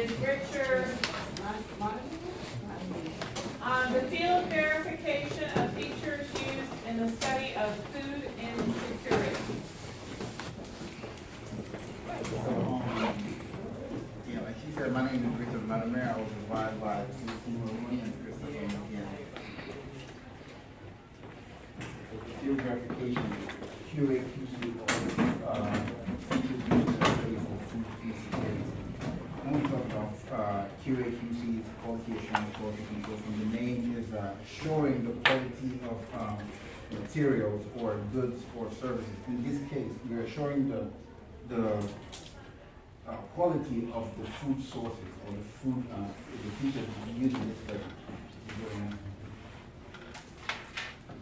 is Richard on the field verification of features used in the study of food insecurity. Like she said, my name is Richard Madumere. I was advised by Marie and Christopher McKenna. Field verification, QA/QC, features used in the study for food insecurity. When we talk about QA/QC, it's quality assurance, quality control. From the name is assuring the quality of materials or goods or services. In this case, we're assuring the quality of the food sources or the food, the features used in this study.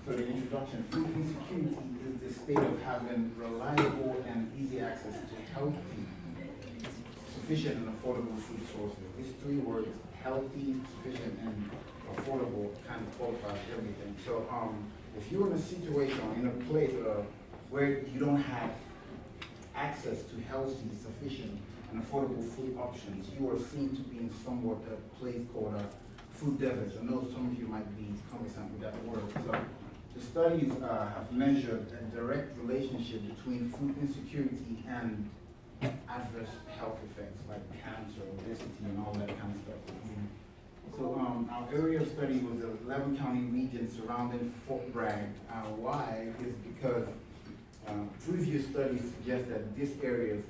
So the introduction, food insecurity is the state of having reliable and easy access to healthy, sufficient and affordable food sources. These three words, healthy, sufficient, and affordable, kind of qualifies everything. So if you're in a situation, in a place where you don't have access to healthy, sufficient, and affordable food options, you are seen to be in somewhat a place called food deserts. I know some of you might be conversant with that word. So the studies have measured a direct relationship between food insecurity and adverse health effects like cancer, obesity, and all that kind of stuff. So our area of study was the 11 county region surrounding Fort Bragg. Why is because previous studies suggest that these areas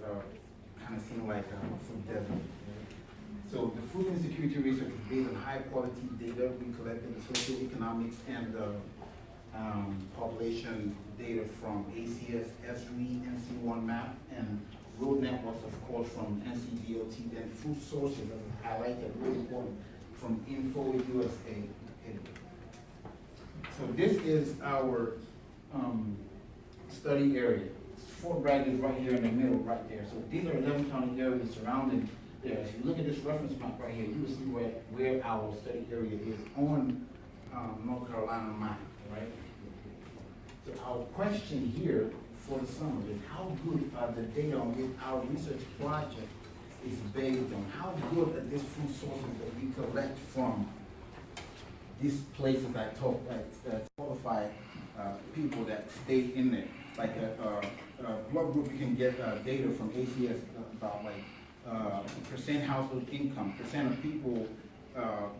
kind of seem like a food desert. So the food insecurity research is based on high quality data we collected, the socioeconomics and population data from ACS, ESRI, NC1 map, and road networks, of course, from NCDOT, then food sources, as highlighted, really important, from Info USA. So this is our study area. Fort Bragg is right here in the middle, right there. So these are 11 county areas surrounding there. If you look at this reference map right here, you will see where our study area is on North Carolina map, right? So our question here for the summer is how good are the data on which our research project is based on? How good are these food sources that we collect from these places I talked that qualify people that stay in there? Like a blood group, you can get data from ACS about like percent household income, percent of people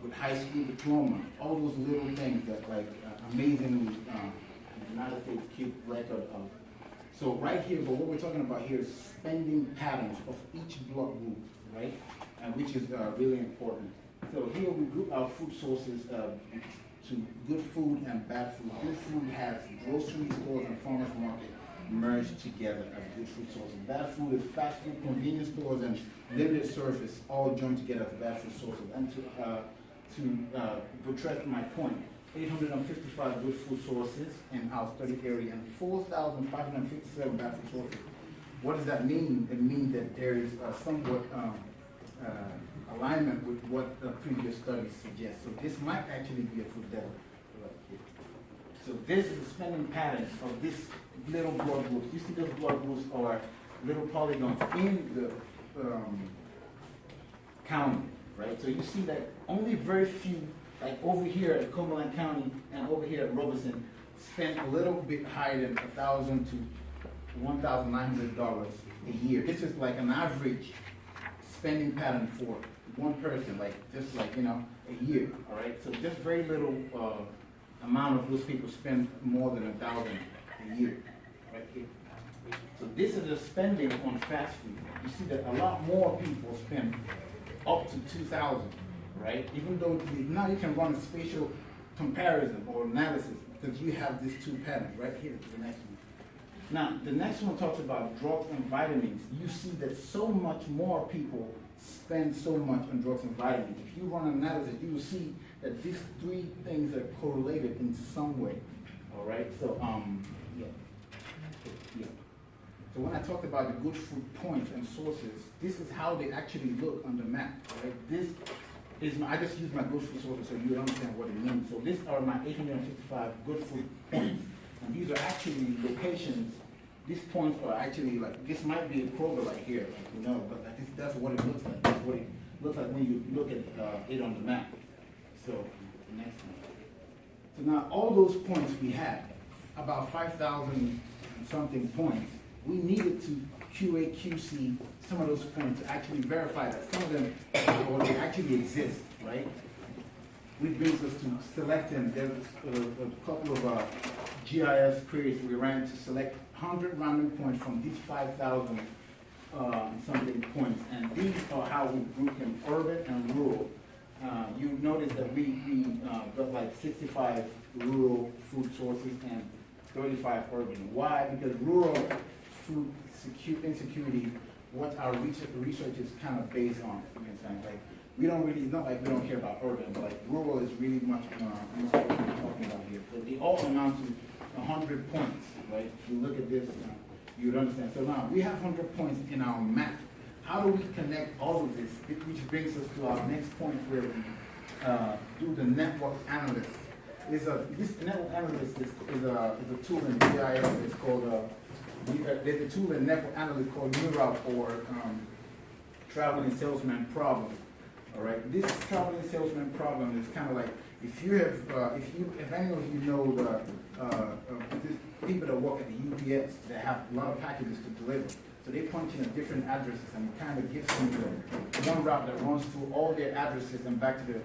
with high school diploma, all those little things that like amazingly the United States keep record of. So right here, but what we're talking about here is spending patterns of each blood group, right? And which is really important. So here we group our food sources to good food and bad food. Good food has grocery stores and farmers market merged together as good food sources. Bad food is fast food, convenience stores, and limited service all joined together as bad food sources. And to buttress my point, 855 good food sources in our study area and 4,557 bad food sources. What does that mean? It means that there is somewhat alignment with what the previous studies suggest. So this might actually be a food desert right here. So this is the spending patterns of this little blood groups. You see those blood groups are little polygons in the county, right? So you see that only very few, like over here at Cumberland County and over here at Robeson, spend a little bit higher than $1,000 to $1,900 a year. This is like an average spending pattern for one person, like just like, you know, a year, all right? So just very little amount of those people spend more than $1,000 a year, right here. So this is the spending on fast food. You see that a lot more people spend up to $2,000, right? Even though now you can run a spatial comparison or analysis because you have these two patterns right here to the next one. Now, the next one talks about drugs and vitamins. You see that so much more people spend so much on drugs and vitamins. If you run an analysis, you will see that these three things are correlated in some way. All right. So yeah. So when I talked about the good food points and sources, this is how they actually look on the map. All right. This is I just use my good food sources so you understand what it means. So these are my 855 good food points. And these are actually locations. These points are actually like, this might be a Kroger right here, like, you know, but like that's what it looks like. That's what it looks like when you look at it on the map. So, the next one. So now, all those points we had, about 5,000 something points, we needed to QA, QC some of those points to actually verify that some of them or they actually exist, right? Which brings us to selecting, there's a couple of GIS queries we ran to select 100 random points from these 5,000 something points, and these are how we group them, urban and rural. You notice that we got like 65 rural food sources and 35 urban. Why? Because rural food insecurity, what our research is kind of based on. You understand? Like, we don't really, not like we don't care about urban, but like rural is really much what we're talking about here. So they all amount to 100 points, right? If you look at this, you would understand. So now we have 100 points in our map. How do we connect all of this? Which brings us to our next point where we do the network analyst. This network analyst is a tool in GIS. It's called there's a tool in network analyst called NeuRoute, or traveling salesman problem. All right, this traveling salesman problem is kind of like if you have if any of you know the people that work at the UPS that have a lot of packages to deliver. So they punch in at different addresses and it kind of gives them one route that runs through all their addresses and back to the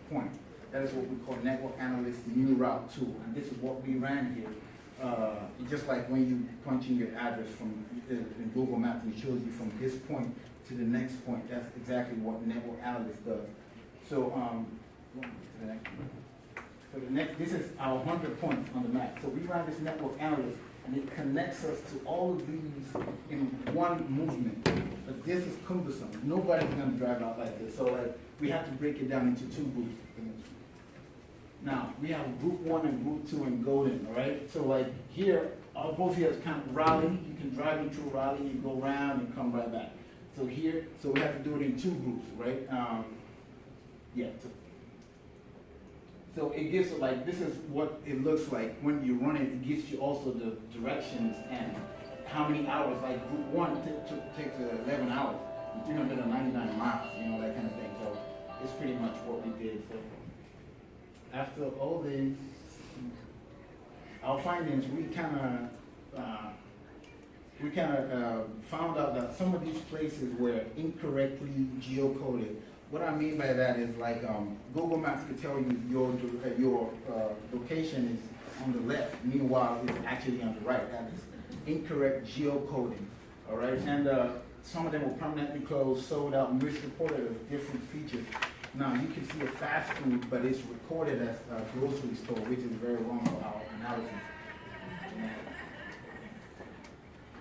point. That is what we call network analyst NeuRoute tool. And this is what we ran here. It's just like when you punch in your address from in Google Maps and it shows you from this point to the next point. That's exactly what network analyst does. So this is our 100 points on the map. So we ran this network analyst, and it connects us to all of these in one movement. But this is cumbersome. Nobody's going to drive out like this. So like we have to break it down into two groups. Now we have group 1 and group 2 in Golden, all right? So like here, both here is kind of Raleigh. You can drive in through Raleigh, you go around and come right back. So here, so we have to do it in two groups, right? So it gives you like, this is what it looks like when you run it. It gives you also the directions and how many hours. Like group 1 takes 11 hours, 399 miles, that kind of thing. So it's pretty much what we did. So after all this, our findings, we kind of found out that some of these places were incorrectly geocoded. What I mean by that is like Google Maps could tell you your location is on the left, meanwhile it's actually on the right. That is incorrect geocoding, all right? And some of them were permanently closed, sold out, misreported as different features. Now you can see a fast food, but it's recorded as a grocery store, which is very wrong for our analysis.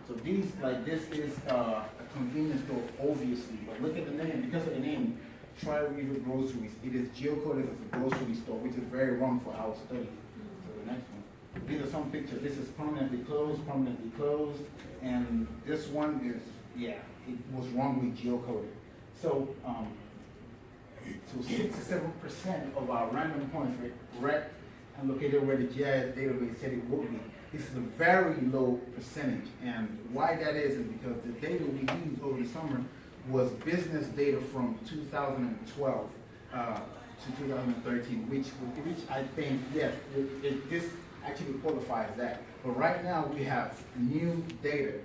So this is a convenience store, obviously, but look at the name. Because of the name, Tri-River Groceries, it is geocoded as a grocery store, which is very wrong for our study. So the next one. These are some pictures. This is permanently closed, and this one is, it was wrongly geocoded. So, 67% of our random points were correct and located where the GIS database said it would be. This is a very low percentage, and why that is because the data we used over the summer was business data from 2012 to 2013, which I think, yes, this actually qualifies that. But right now we have new data,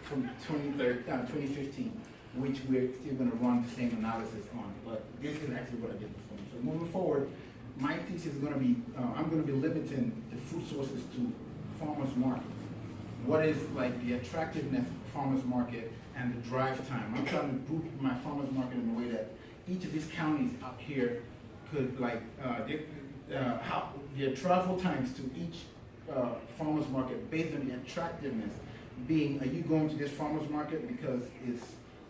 from 2015, which we're still going to run the same analysis on. But this is actually what I did before. So moving forward, my thesis is going to be, I'm going to be limiting the food sources to farmers market. What is like the attractiveness of farmers market and the drive time? I'm trying to group my farmers market in a way that each of these counties up here could how their travel times to each farmers market based on the attractiveness being, are you going to this farmers market because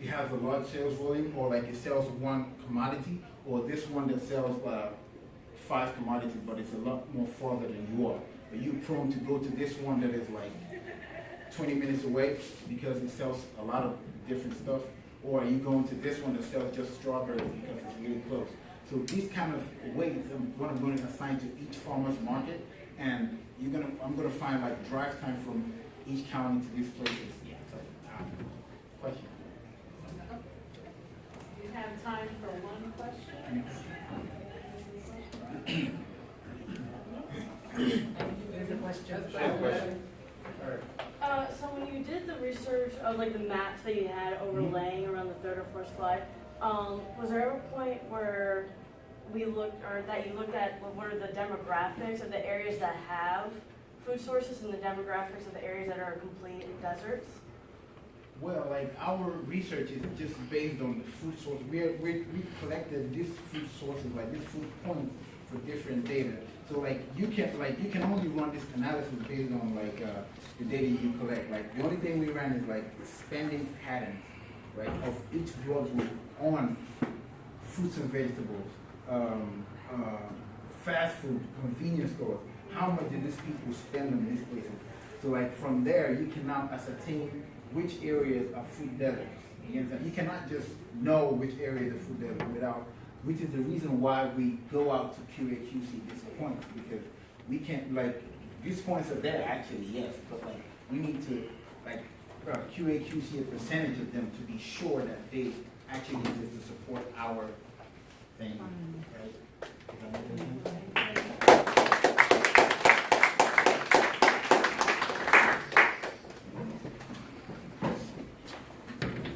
it has a large sales volume, or like it sells one commodity, or this one that sells 5 commodities, but it's a lot more farther than you are. Are you prone to go to this one that is like 20 minutes away because it sells a lot of different stuff? Or are you going to this one that sells just strawberries because it's really close? So these kind of weights what I'm going to assign to each farmer's market, and I'm going to find like drive time from each county to these places. You have time for one question. There's a question. So when you did the research of like the maps that you had overlaying around the third or fourth slide, was there ever a point where we looked, or that you looked at what are the demographics of the areas that have food sources and the demographics of the areas that are complete deserts? Well, like our research is just based on the food source. We collected these food sources, like these food points for different data. So like you can only run this analysis based on like the data you collect. Like the only thing we ran is like the spending patterns, right, of each blood group on fruits and vegetables, fast food, convenience stores. How much did these people spend on these places? So like from there, you can now ascertain which areas are food deserts. You cannot just know which area is a food desert without, which is the reason why we go out to QA/QC these points, because we can't, like, these points are there actually, yes, but like we need to like QA/QC a percentage of them to be sure that they actually exist to support our thing.